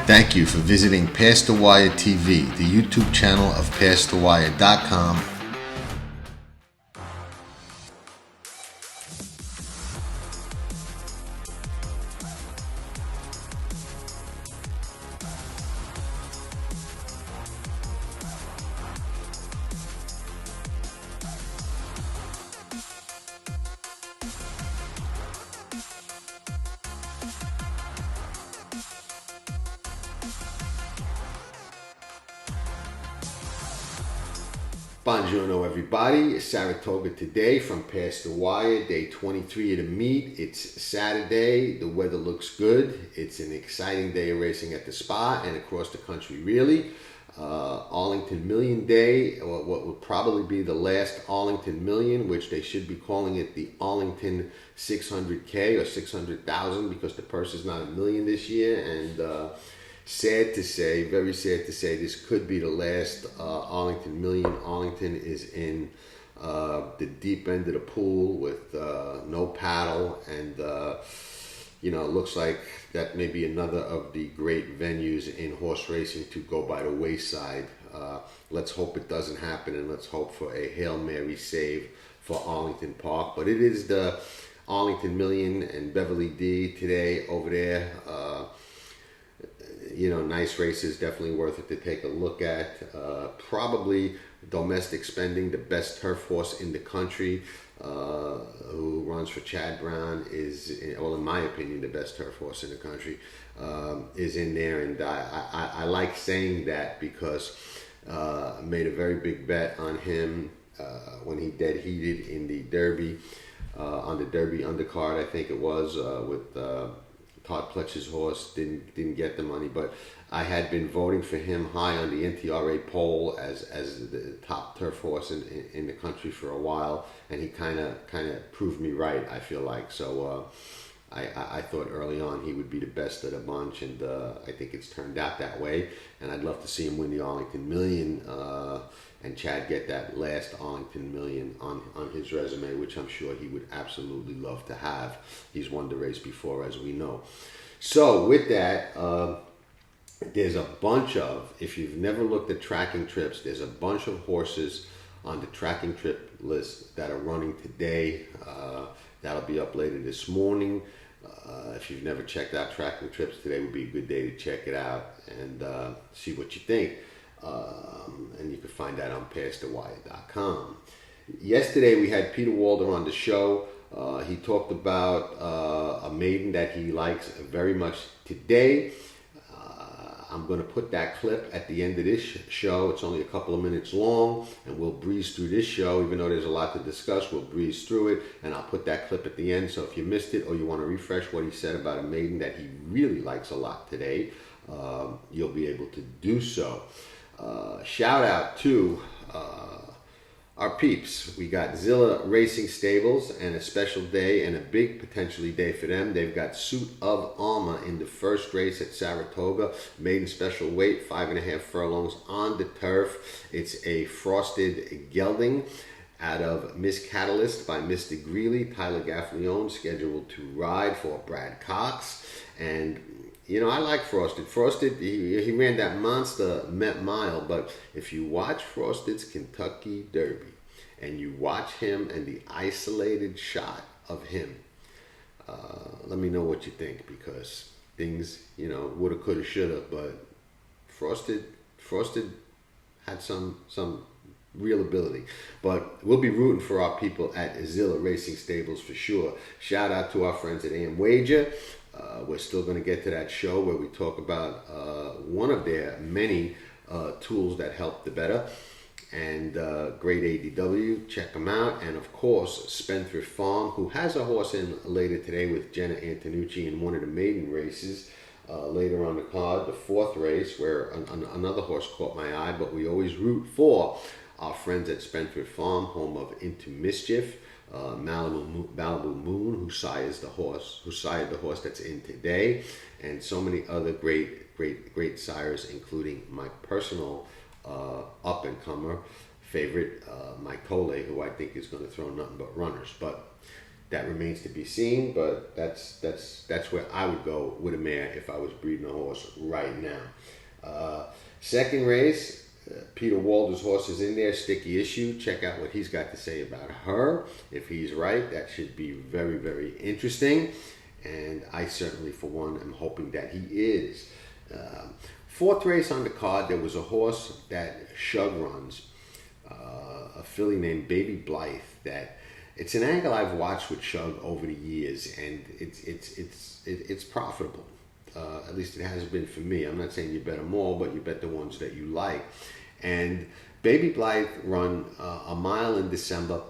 Thank you for visiting Past the Wire TV, the YouTube channel of PastTheWire.com. Buongiorno everybody, Saratoga Today from Past the Wire, day 23 of the meet. It's Saturday, the weather looks good. It's an exciting day of racing at the spa and across the country really. Arlington Million Day, what will probably be the last Arlington Million, which they should be calling it the Arlington 600K or 600,000 because the purse is not a million this year. And sad to say, very sad to say, this could be the last Arlington Million. Arlington is in the deep end of the pool with no paddle, and it looks like that may be another of the great venues in horse racing to go by the wayside. Let's hope it doesn't happen, and let's hope for a Hail Mary save for Arlington Park. But it is the Arlington Million and Beverly D today over there. Nice races, definitely worth it to take a look at. Probably Domestic Spending, the best turf horse in the country, who runs for Chad Brown, is, well, in my opinion, the best turf horse in the country, is in there. And I like saying that because I made a very big bet on him when he dead heated in the Derby, on the Derby undercard, I think it was, with Todd Pletcher's horse. Didn't get the money, but I had been voting for him high on the NTRA poll as the top turf horse in the country for a while, and he kind of proved me right, I feel like. So I thought early on he would be the best of the bunch, and I think it's turned out that way. And I'd love to see him win the Arlington Million, and Chad get that last Arlington Million on his resume, which I'm sure he would absolutely love to have. He's won the race before, as we know. So with that, there's a bunch of, if you've never looked at tracking trips, there's a bunch of horses on the tracking trip list that are running today. That'll be up later this morning. If you've never checked out tracking trips, today would be a good day to check it out and see what you think. And you can find that on PastTheWire.com. Yesterday we had Peter Walder on the show. He talked about a maiden that he likes very much today. I'm going to put that clip at the end of this show. It's only a couple of minutes long, and we'll breeze through this show. Even though there's a lot to discuss, we'll breeze through it, and I'll put that clip at the end. So if you missed it or you want to refresh what he said about a maiden that he really likes a lot today, you'll be able to do so. Shout out to our peeps. We got Zilla Racing Stables, and a special day and a big potentially day for them. They've got Suit of Armor in the first race at Saratoga. Maiden special weight, 5.5 furlongs on the turf. It's a frosted gelding out of Miss Catalyst by Mr. Greeley, Tyler Gaffleone, scheduled to ride for Brad Cox. And I like Frosted. Frosted, he ran that monster Met Mile, but if you watch Frosted's Kentucky Derby and you watch him and the isolated shot of him, let me know what you think, because things, woulda, coulda, shoulda, but Frosted had some real ability. But we'll be rooting for our people at Zilla Racing Stables for sure. Shout out to our friends at AM Wager. We're still going to get to that show where we talk about one of their many tools that help the better. And great ADW, check them out. And of course, Spendthrift Farm, who has a horse in later today with Jenna Antonucci in one of the maiden races. Later on the card, the fourth race, where another horse caught my eye, but we always root for our friends at Spendthrift Farm, home of Into Mischief. Malibu Moon, who sired the horse that's in today, and so many other great sires, including my personal up-and-comer favorite, Mike Coley, who I think is going to throw nothing but runners. But that remains to be seen, but that's where I would go with a mare if I was breeding a horse right now. Second race, Peter Walder's horse is in there, Sticky Issue. Check out what he's got to say about her. If he's right, that should be very, very interesting. And I certainly, for one, am hoping that he is. Fourth race on the card, there was a horse that Shug runs, a filly named Baby Blythe. That it's an angle I've watched with Shug over the years, and it's profitable. At least it has been for me. I'm not saying you bet them all, but you bet the ones that you like. And Baby Blythe run a mile in December,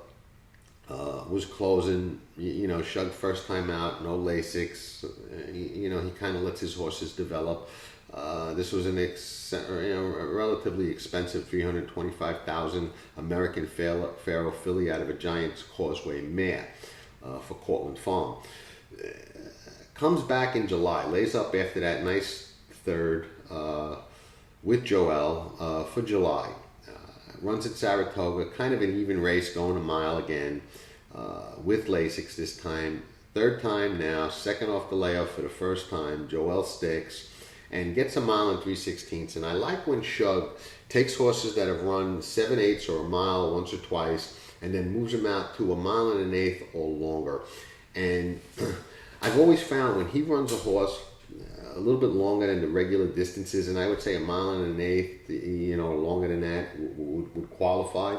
was closing, Shug first time out, no Lasix, he kind of lets his horses develop. This was a relatively expensive $325,000 American Pharaoh filly out of a Giant's Causeway mare for Cortland Farm. Comes back in July, lays up after that nice third with Joel for July. Runs at Saratoga, kind of an even race, going a mile again with Lasix this time. Third time now, second off the layoff for the first time. Joel sticks and gets a mile and 3/16. And I like when Shug takes horses that have run 7/8 or a mile once or twice and then moves them out to a mile and an eighth or longer. And I've always found when he runs a horse a little bit longer than the regular distances, and I would say a mile and an eighth, longer than that would qualify.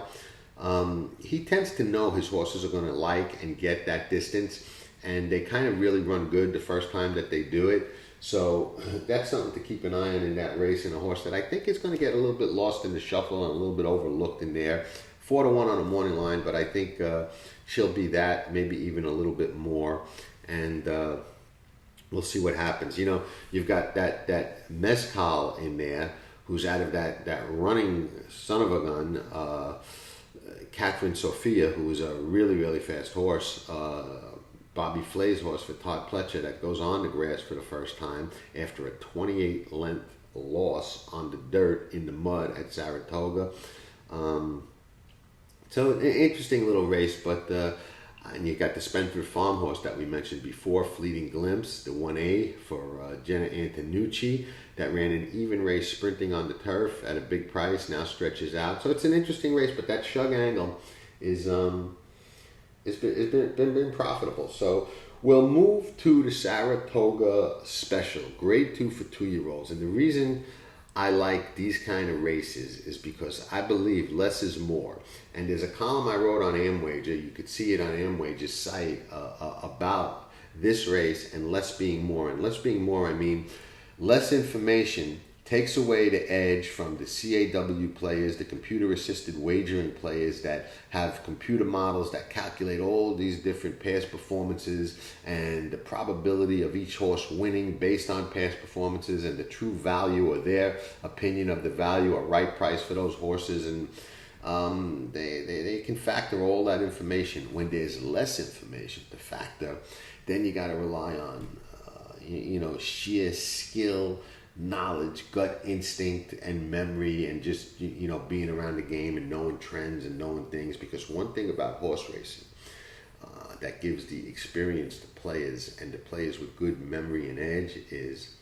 He tends to know his horses are going to like and get that distance, and they kind of really run good the first time that they do it. So that's something to keep an eye on in that race, and a horse that I think is going to get a little bit lost in the shuffle and a little bit overlooked in there. 4-1 on the morning line, but I think she'll be that, maybe even a little bit more. And we'll see what happens. You've got that Mezcal in there, who's out of that running son of a gun, Catherine Sophia, who is a really, really fast horse, Bobby Flay's horse for Todd Pletcher, that goes on the grass for the first time after a 28 length loss on the dirt in the mud at Saratoga. So an interesting little race, but and you got the Spendthrift Farm horse that we mentioned before, Fleeting Glimpse, the 1A for Jenna Antonucci, that ran an even race sprinting on the turf at a big price, now stretches out. So it's an interesting race, but that Shug angle is it's been profitable. So we'll move to the Saratoga Special, grade 2 for 2-year-olds. And the reason I like these kind of races is because I believe less is more. And there's a column I wrote on Amwager, you could see it on Amwager's site, about this race and less being more. And less being more, I mean less information takes away the edge from the CAW players, the computer-assisted wagering players that have computer models that calculate all these different past performances and the probability of each horse winning based on past performances and the true value or their opinion of the value or right price for those horses. And they can factor all that information. When there's less information to factor, then you got to rely on sheer skill, knowledge, gut instinct, and memory, and just being around the game and knowing trends and knowing things. Because one thing about horse racing that gives the experienced players and the players with good memory and edge is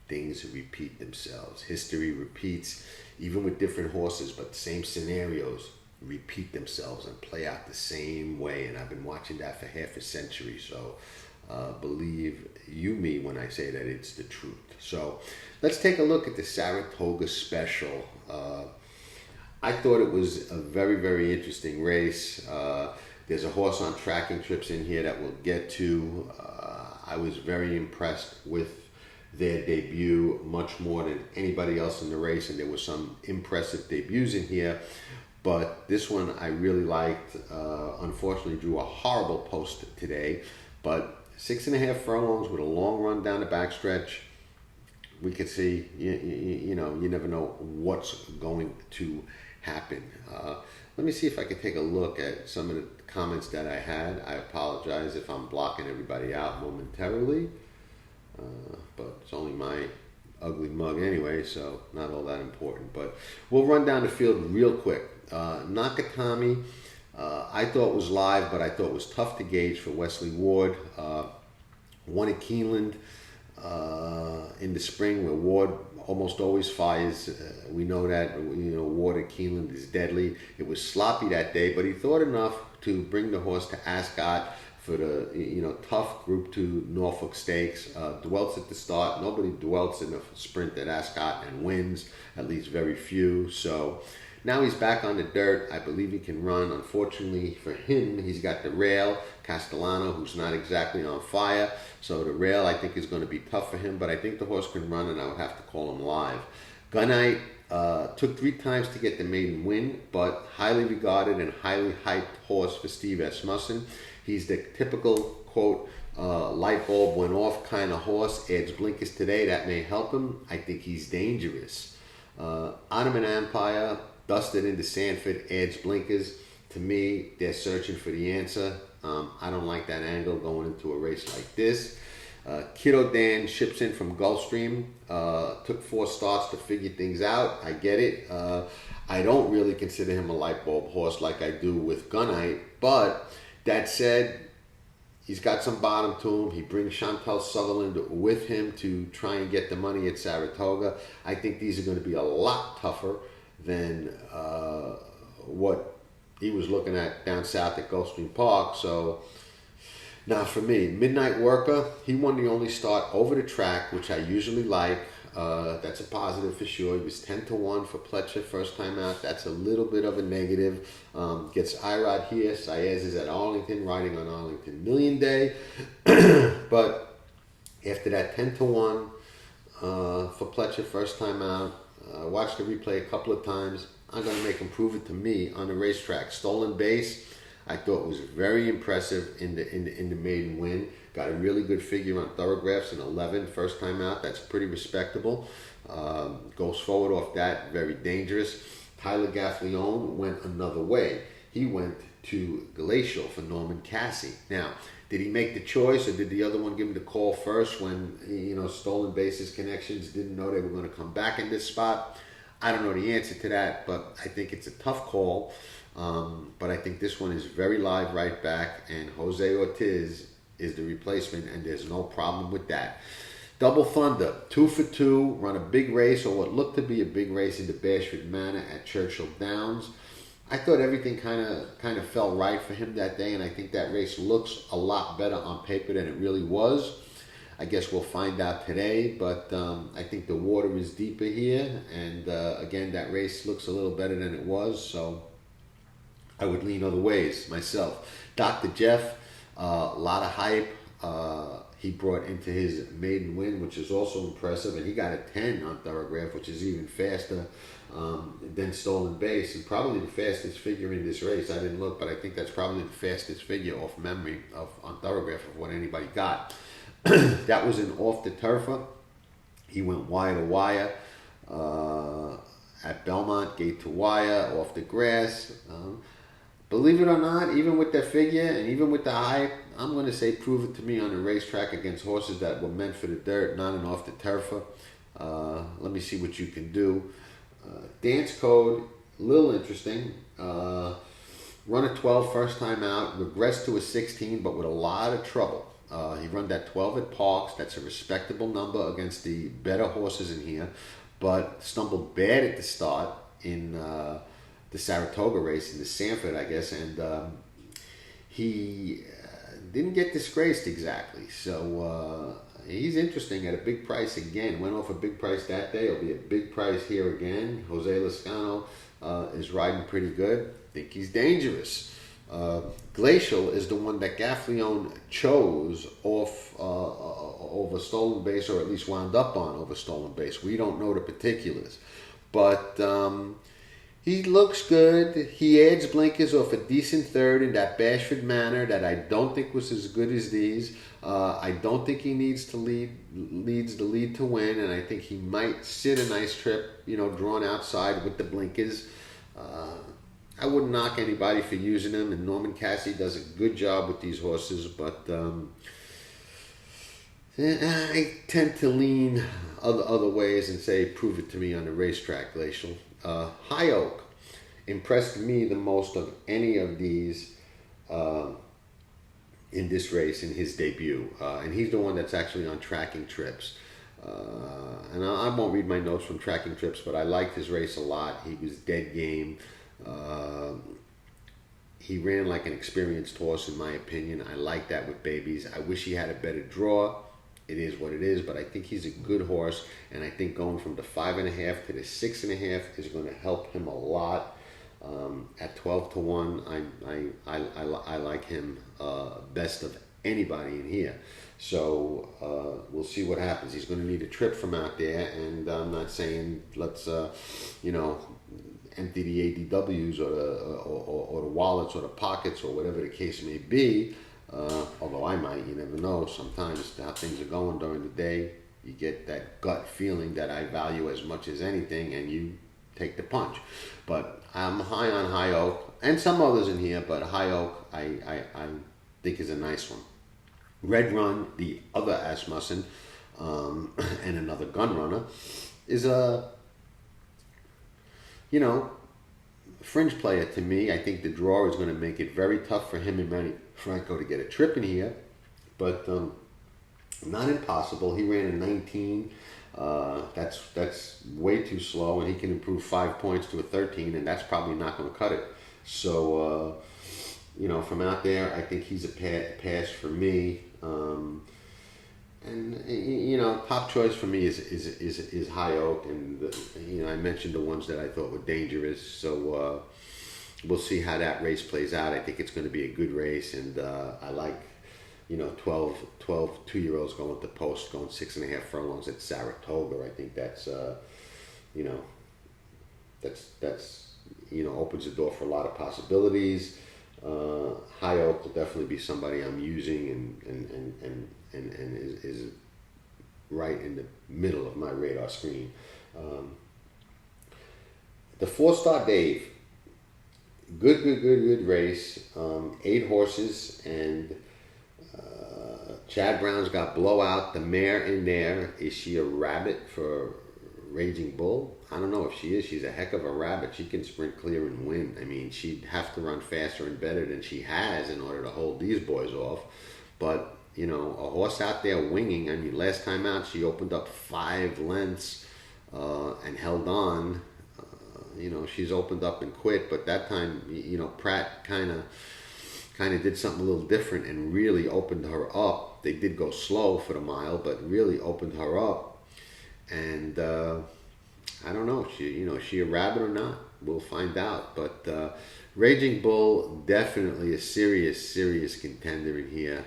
things repeat themselves. History repeats, even with different horses, but the same scenarios repeat themselves and play out the same way. And I've been watching that for half a century, so believe you me when I say that it's the truth. So let's take a look at the Saratoga Special. I thought it was a very, very interesting race. There's a horse on tracking trips in here that we'll get to. I was very impressed with their debut, much more than anybody else in the race, and there were some impressive debuts in here. But this one I really liked. Unfortunately, drew a horrible post today, but 6.5 furlongs with a long run down the backstretch. We could see, you never know what's going to happen. Let me see if I can take a look at some of the comments that I had. I apologize if I'm blocking everybody out momentarily, but it's only my ugly mug anyway, so not all that important. But we'll run down the field real quick. Nakatami I thought was live, but I thought was tough to gauge for Wesley Ward. Won at Keeneland in the spring, where Ward almost always fires. We know that. Ward at Keeneland is deadly. It was sloppy that day, but he thought enough to bring the horse to Ascot for the tough Group 2 Norfolk Stakes. Dwelts at the start. Nobody dwelts in a sprint at Ascot and wins, at least very few. So now he's back on the dirt. I believe he can run. Unfortunately for him, he's got the rail, Castellano, who's not exactly on fire. So the rail, I think, is going to be tough for him. But I think the horse can run, and I would have to call him live. Gunite took 3 times to get the maiden win, but highly regarded and highly hyped horse for Steve Asmussen. He's the typical, quote, light bulb went off kind of horse. Adds blinkers today. That may help him. I think he's dangerous. Ottoman Empire, dusted into Sanford, adds blinkers. To me, they're searching for the answer. I don't like that angle going into a race like this. Kiddo Dan ships in from Gulfstream. Took 4 starts to figure things out. I get it. I don't really consider him a light bulb horse like I do with Gunite. But that said, he's got some bottom to him. He brings Chantal Sutherland with him to try and get the money at Saratoga. I think these are going to be a lot tougher than what he was looking at down south at Gulfstream Park. So now for me, Midnight Worker, he won the only start over the track, which I usually like. That's a positive for sure. He was 10-1 for Pletcher first time out. That's a little bit of a negative. Gets IROD here. Saez is at Arlington, riding on Arlington Million Day. But after that 10-1 for Pletcher first time out, watched the replay a couple of times. I'm going to make him prove it to me on the racetrack. Stolen Base, I thought was very impressive in the maiden win. Got a really good figure on thoroughgraphs in 11 first time out. That's pretty respectable. Goes forward off that, very dangerous. Tyler Gaffleone went another way. He went to Glacial for Norman Cassie. Now, did he make the choice, or did the other one give him the call first when Stolen Bases connections didn't know they were going to come back in this spot? I don't know the answer to that, but I think it's a tough call. But I think this one is very live right back, and Jose Ortiz is the replacement, and there's no problem with that. Double Thunder, 2 for 2, run a big race, or what looked to be a big race in the Bashford Manor at Churchill Downs. I thought everything kind of fell right for him that day, and I think that race looks a lot better on paper than it really was. I guess we'll find out today, but I think the water is deeper here, and again, that race looks a little better than it was, so I would lean other ways myself. Dr. Jeff, a lot of hype. He brought into his maiden win, which is also impressive, and he got a 10 on thoroughgraph, which is even faster than Stolen Base, and probably the fastest figure in this race. I didn't look, but I think that's probably the fastest figure off memory on thoroughgraph of what anybody got. That was an off the turfer. He went wire to wire at Belmont, gate to wire, off the grass. Believe it or not, even with that figure and even with the hype, I'm going to say prove it to me on the racetrack against horses that were meant for the dirt, not an off the turfer. Let me see what you can do. Dance Code, a little interesting. Run a 12 first time out, regressed to a 16, but with a lot of trouble. He run that 12 at Parks. That's a respectable number against the better horses in here, but stumbled bad at the start in the Saratoga race, in the Sanford, I guess, and he didn't get disgraced exactly. So he's interesting at a big price again. Went off a big price that day. It'll be a big price here again. Jose Lascano is riding pretty good. I think he's dangerous. Glacial is the one that Gaffleone chose off over Stolen Base, or at least wound up on over Stolen Base. We don't know the particulars, but he looks good. He adds blinkers off a decent third in that Bashford Manor that I don't think was as good as these. I don't think he needs the lead to win, and I think he might sit a nice trip, drawn outside with the blinkers. I wouldn't knock anybody for using them, and Norman Cassie does a good job with these horses, but I tend to lean other ways and say, prove it to me on the racetrack, Glacial. High Oak impressed me the most of any of these in this race in his debut. And he's the one that's actually on tracking trips. And I won't read my notes from tracking trips, but I liked his race a lot. He was dead game. He ran like an experienced horse, in my opinion. I like that with babies. I wish he had a better draw. It is what it is, but I think he's a good horse, and I think going from the 5.5 to the 6.5 is going to help him a lot. At 12-1, I like him best of anybody in here. So we'll see what happens. He's going to need a trip from out there, and I'm not saying let's empty the ADWs or the wallets or the pockets or whatever the case may be. Although I might, you never know. Sometimes how things are going during the day, you get that gut feeling that I value as much as anything, and you take the punch. But I'm high on High Oak, and some others in here, but High Oak I think is a nice one. Red Run, the other Asmussen, and another gun runner, is a fringe player to me. I think the draw is going to make it very tough for him and Manny Franco to get a trip in here, but not impossible. He ran a 19. That's way too slow, and he can improve 5 points to a 13, and that's probably not going to cut it. So, from out there, I think he's a pass for me. Top choice for me is High Oak, and I mentioned the ones that I thought were dangerous. So we'll see how that race plays out. I think it's going to be a good race, and I like 12 2-year-olds going to post, going 6.5 furlongs at Saratoga. I think that's opens the door for a lot of possibilities. High Oak will definitely be somebody I'm using, and is right in the middle of my radar screen. The Fourstardave, good race. 8 horses, and Chad Brown's got Blowout, the mare in there. Is she a rabbit for Raging Bull? I don't know if she is. She's a heck of a rabbit. She can sprint clear and win. I mean, she'd have to run faster and better than she has in order to hold these boys off. But, a horse out there winging. I mean, last time out, she opened up 5 lengths and held on. She's opened up and quit, but that time, Pratt kind of did something a little different and really opened her up. They did go slow for the mile, but really opened her up. And I don't know, is she a rabbit or not? We'll find out. But Raging Bull, definitely a serious contender in here.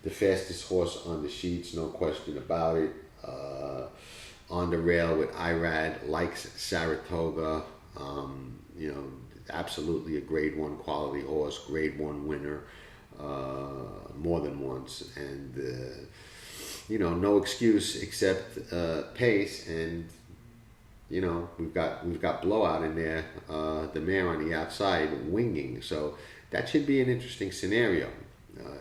The fastest horse on the sheets, no question about it. On the rail with Irad, likes Saratoga. Absolutely a grade 1 quality horse, grade 1 winner more than once. And no excuse except pace, and we've got Blowout in there, the mare on the outside winging, so that should be an interesting scenario.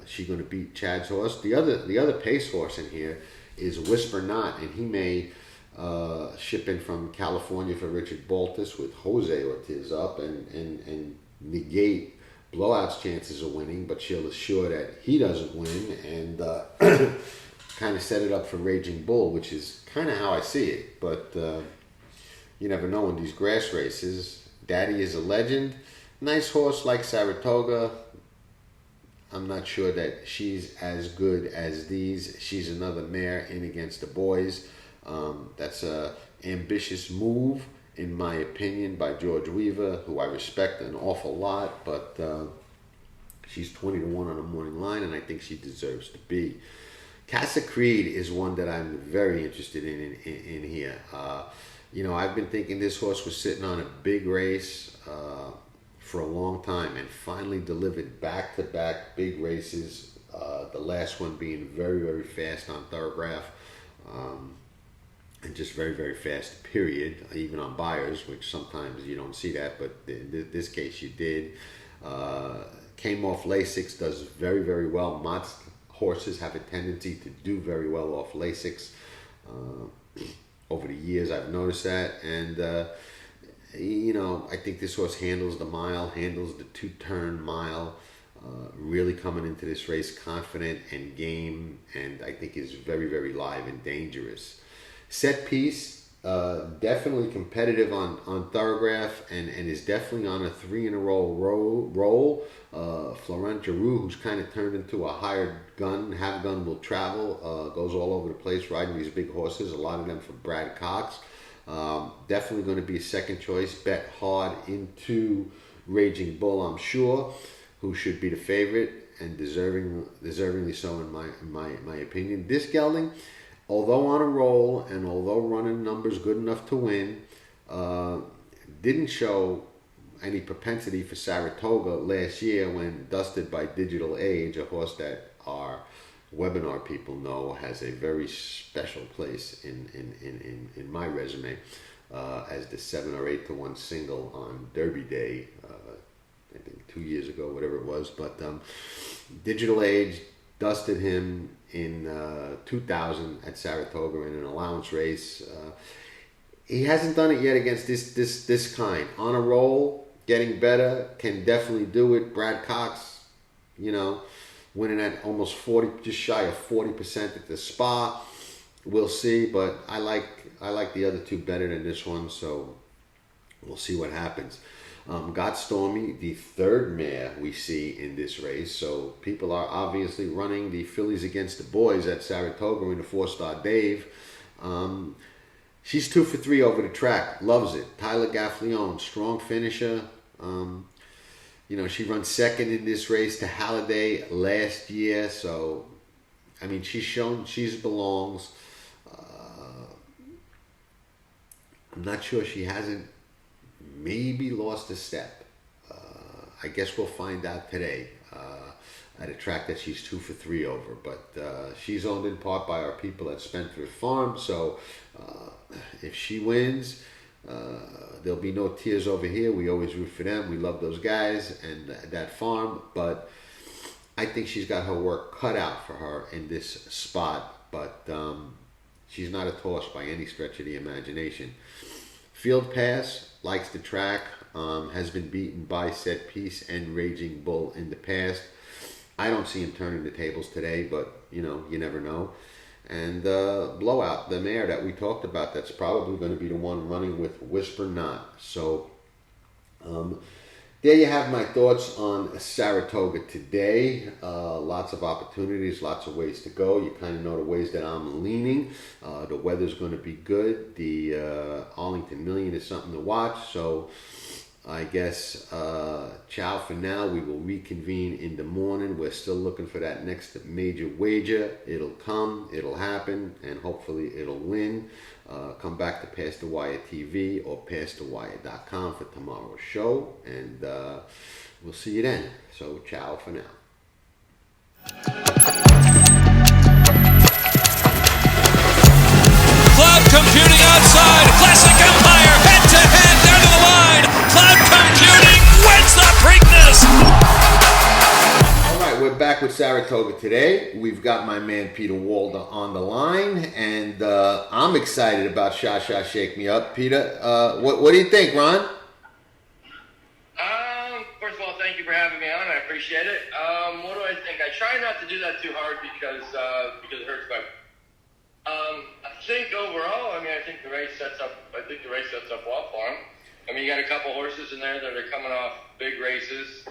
She going to beat Chad's horse? The other pace horse in here is Whisper Not, and he may ship in from California for Richard Baltus with Jose Ortiz up and negate Blowout's chances of winning, but she'll assure that he doesn't win, and kind of set it up for Raging Bull, which is kind of how I see it. But you never know in these grass races. Daddy is a legend. Nice horse like Saratoga. I'm not sure that she's as good as these. She's another mare in against the boys. That's a ambitious move, in my opinion, by George Weaver, who I respect an awful lot, but she's 20-1 on the morning line, and I think she deserves to be. Casa Creed is one that I'm very interested in here. I've been thinking this horse was sitting on a big race for a long time, and finally delivered back-to-back big races. The last one being very fast on Thoroughgraph, and just very fast, period, even on buyers, which sometimes you don't see that, but in this case you did. Came off Lasix, does very well. Mott's horses have a tendency to do very well off Lasix. Over the years, I've noticed that, and I think this horse handles the mile, handles the 2-turn mile, really coming into this race confident and game, and I think is very, very live and dangerous. Set piece, definitely competitive on Thoroughgraph, and is definitely on a 3-in-a-row roll. Florent Giroux, who's kind of turned into a hired gun, have gun will travel, goes all over the place riding these big horses, a lot of them for Brad Cox. Definitely going to be a second choice, bet hard into Raging Bull, I'm sure, who should be the favorite and deservingly so in my opinion. This gelding, although on a roll and although running numbers good enough to win, didn't show any propensity for Saratoga last year when dusted by Digital Age, a horse that our webinar people know has a very special place in my resume as the 7 or 8 to 1 single on Derby Day, I think 2 years ago, whatever it was. But Digital Age dusted him in 2000 at Saratoga in an allowance race. He hasn't done it yet against this kind. On a roll, getting better, can definitely do it. Brad Cox, winning at almost 40, just shy of 40% at the Spa. We'll see, but I like the other two better than this one, so we'll see what happens. Got Stormy, the third mare we see in this race, so people are obviously running the fillies against the boys at Saratoga in the Fourstardave. She's 2 for 3 over the track, loves it. Tyler Gaffleone, strong finisher. She runs second in this race to Halliday last year, so she's shown she belongs. I'm not sure, she hasn't maybe lost a step. I guess we'll find out today at a track that she's 2 for 3 over. But she's owned in part by our people at Spendthrift Farm, so if she wins, there'll be no tears over here. We always root for them. We love those guys and that farm. But I think she's got her work cut out for her in this spot. But she's not a toss by any stretch of the imagination. Field Pass likes the track. Has been beaten by Set Piece and Raging Bull in the past. I don't see him turning the tables today, but you never know. And Blowout, the mare that we talked about, that's probably going to be the one running with Whisper Not. So there you have my thoughts on Saratoga today. Lots of opportunities, lots of ways to go. You kind of know the ways that I'm leaning. The weather's going to be good. The Arlington Million is something to watch. So I guess ciao for now. We will reconvene in the morning. We're still looking for that next major wager. It'll come, it'll happen, and hopefully it'll win. Come back to Past the Wire TV or PastTheWire.com for tomorrow's show, and we'll see you then. So ciao for now. Cloud computing outside. Classic Empire head to head down to the line. Cloud computing wins the Preakness. All right, we're back with Saratoga today. We've got my man Peter Walder on the line, and I'm excited about Sha Sha Shake Me Up. Peter, what do you think, Ron? First of all, thank you for having me on. I appreciate it. What do I think? I try not to do that too hard because it hurts my. I think overall, I think the race sets up. I think the race sets up well for him. You got a couple horses in there that are coming off big races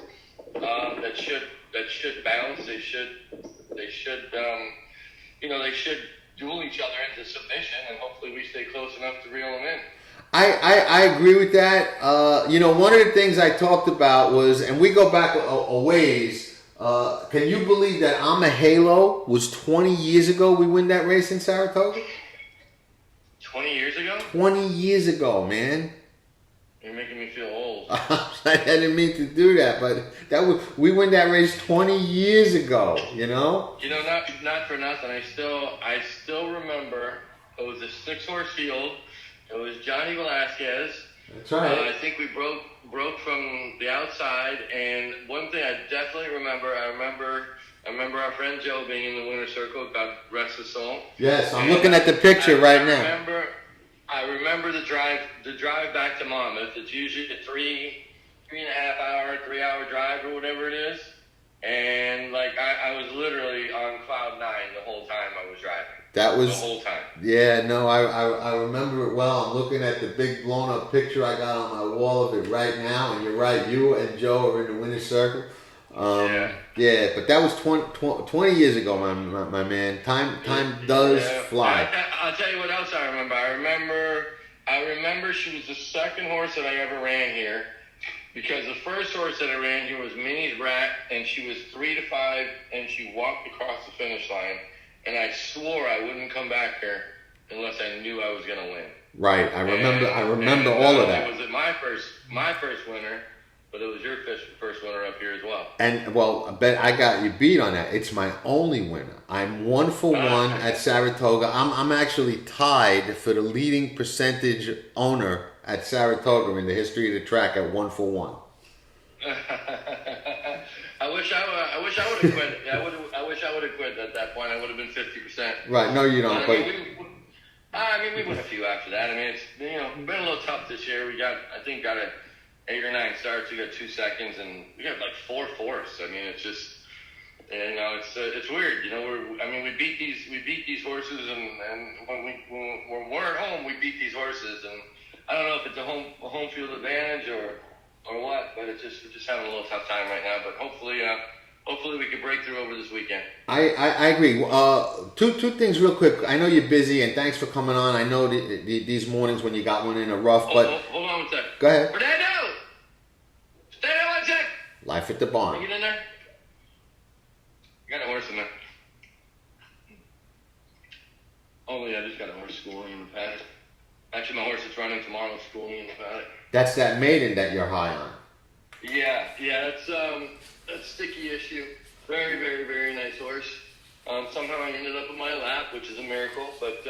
that should bounce. They should duel each other into submission, and hopefully we stay close enough to reel them in. I agree with that. One of the things I talked about was, and we go back a ways. Can you believe that I'm a Halo was 20 years ago we win that race in Saratoga? 20 years ago? 20 years ago, man. You're making me feel old. I didn't mean to do that, but we win that race 20 years ago, Not for nothing. I still remember it was a 6-horse field. It was Johnny Velasquez. That's right. I think we broke from the outside, and one thing I definitely remember, I remember our friend Joe being in the winner's circle, God rest his soul. Yes, I'm looking at the picture right now. I remember remember the drive back to Monmouth. It's usually a 3.5 hour, 3 hour drive or whatever it is. And like I was literally on cloud 9 the whole time I was driving. That was the whole time. Yeah, no, I remember it well. I'm looking at the big blown up picture I got on my wall of it right now, and you're right. You and Joe are in the winner's circle. Yeah, but that was 20 years ago, my man. Time does fly. I'll tell you what else I remember. I remember she was the second horse that I ever ran here, because the first horse that I ran here was Minnie's Rat, and she was 3 to 5, and she walked across the finish line, and I swore I wouldn't come back here unless I knew I was going to win. Right, I remember all of that. It was my first winner. But it was your first winner up here as well. And, well, I bet I got you beat on that. It's my only winner. I'm 1 for 1 at Saratoga. I'm actually tied for the leading percentage owner at Saratoga in the history of the track at 1 for 1. I wish I would have quit. I wish I would have quit at that point. I would have been 50%. Right, no, you don't. We won a few after that. I mean, it's been a little tough this year. We got a 8 or 9 starts. We got 2 seconds, and we got like 4 fourths. I mean, it's just, it's weird. We beat these horses, and when we're at home, we beat these horses, and I don't know if it's a home field advantage or what, but we're just having a little tough time right now. But hopefully we can break through over this weekend. I agree. Two things real quick. I know you're busy, and thanks for coming on. I know these mornings when you got one in are rough, but hold on 1 second. Go ahead. Fernando! Stay there 1 sec! Life at the barn. Get in there. I got a horse in there. Oh, yeah, I just got a horse schooling in the paddock. Actually, my horse is running tomorrow is schooling in the paddock. That's that maiden that you're high on. Yeah, that's Sticky Issue. Very, very, very nice horse. Somehow I ended up in my lap, which is a miracle. But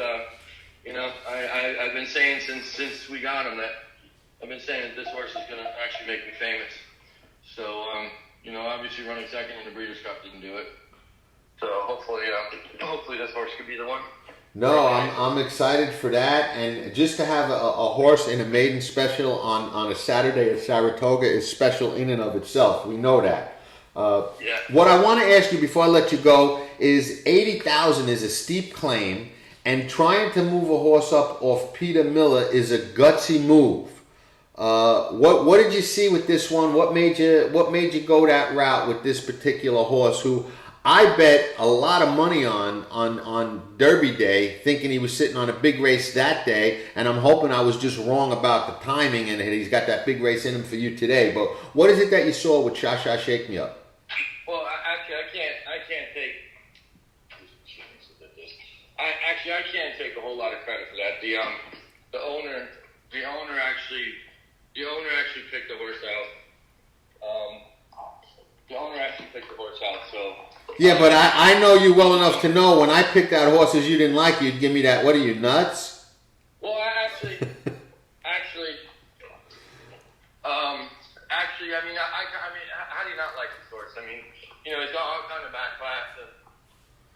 I've been saying since we got him that I've been saying that this horse is going to actually make me famous. So obviously running second in the Breeders' Cup didn't do it. So hopefully this horse could be the one. No, I'm excited for that, and just to have a horse in a maiden special on a Saturday at Saratoga is special in and of itself. We know that. What I want to ask you before I let you go is 80,000 is a steep claim, and trying to move a horse up off Peter Miller is a gutsy move. What did you see with this one? What made you go that route with this particular horse, who I bet a lot of money on Derby Day, thinking he was sitting on a big race that day, and I'm hoping I was just wrong about the timing and he's got that big race in him for you today. But what is it that you saw with Sha Sha Shake Me Up? Well, I can't take. I can't take a whole lot of credit for that. The owner actually picked the horse out. The owner actually picked the horse out, so. Yeah, but I know you well enough to know when I picked out horses you didn't like, you'd give me that. What are you, nuts? Well, actually, I mean, how do you not like this horse? I mean, he's all kind of back class,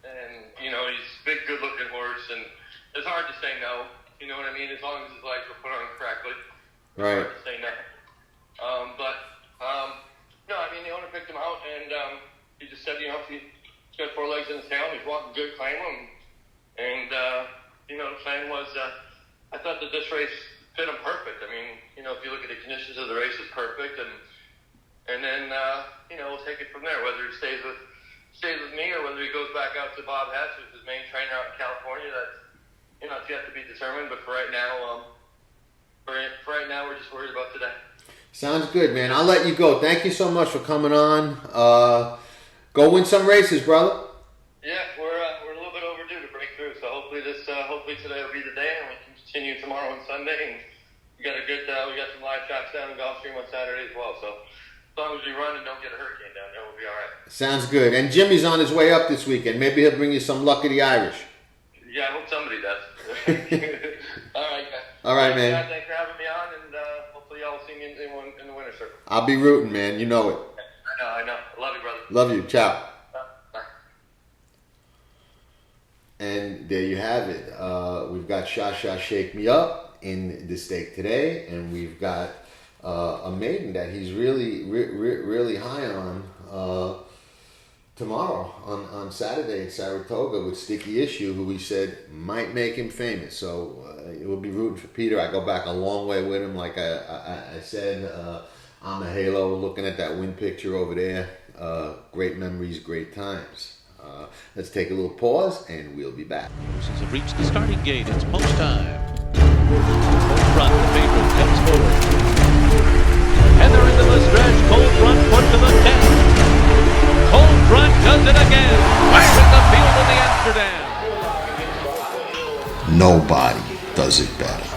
and he's a big, good-looking horse, and it's hard to say no. You know what I mean? As long as his legs were put on correctly, it's hard to say no. No, I mean, the owner picked him out, and he just said, he's got 4 legs in his tail, he's walking good, claim him. And, the plan was, I thought that this race fit him perfect. I mean, if you look at the conditions of the race, it's perfect. And then, we'll take it from there, whether he stays with me or whether he goes back out to Bob Hess, who's his main trainer out in California. That's, it's yet to be determined. But for right now, we're just worried about today. Sounds good, man. I'll let you go. Thank you so much for coming on. Go win some races, brother. Yeah, we're a little bit overdue to break through. So hopefully today will be the day, and we can continue tomorrow and Sunday. And we got some live shots down in Gulfstream on Saturday as well. So as long as we run and don't get a hurricane down there, we'll be all right. Sounds good. And Jimmy's on his way up this weekend. Maybe he'll bring you some luck of the Irish. Yeah, I hope somebody does. All right, guys. All right, man. Thanks for having me on, and hopefully y'all will see me in the winner's circle. I'll be rooting, man. You know it. I know. Love you, brother. Love you. Ciao. Bye. And there you have it. We've got Sha Sha Shake Me Up in the stake today, and we've got a maiden that he's really high on tomorrow on Saturday in Saratoga with Sticky Issue, who we said might make him famous. So we'll be rooting for Peter. I go back a long way with him. Like I said, I'm a Halo looking at that win picture over there. Great memories, great times. Let's take a little pause and we'll be back. Horses have reached the starting gate. It's post time. Cold Front, the favorite, comes forward. And they're into the stretch. Cold Front put to the 10. Cold Front does it again. Fires the field in the Amsterdam. Nobody does it better.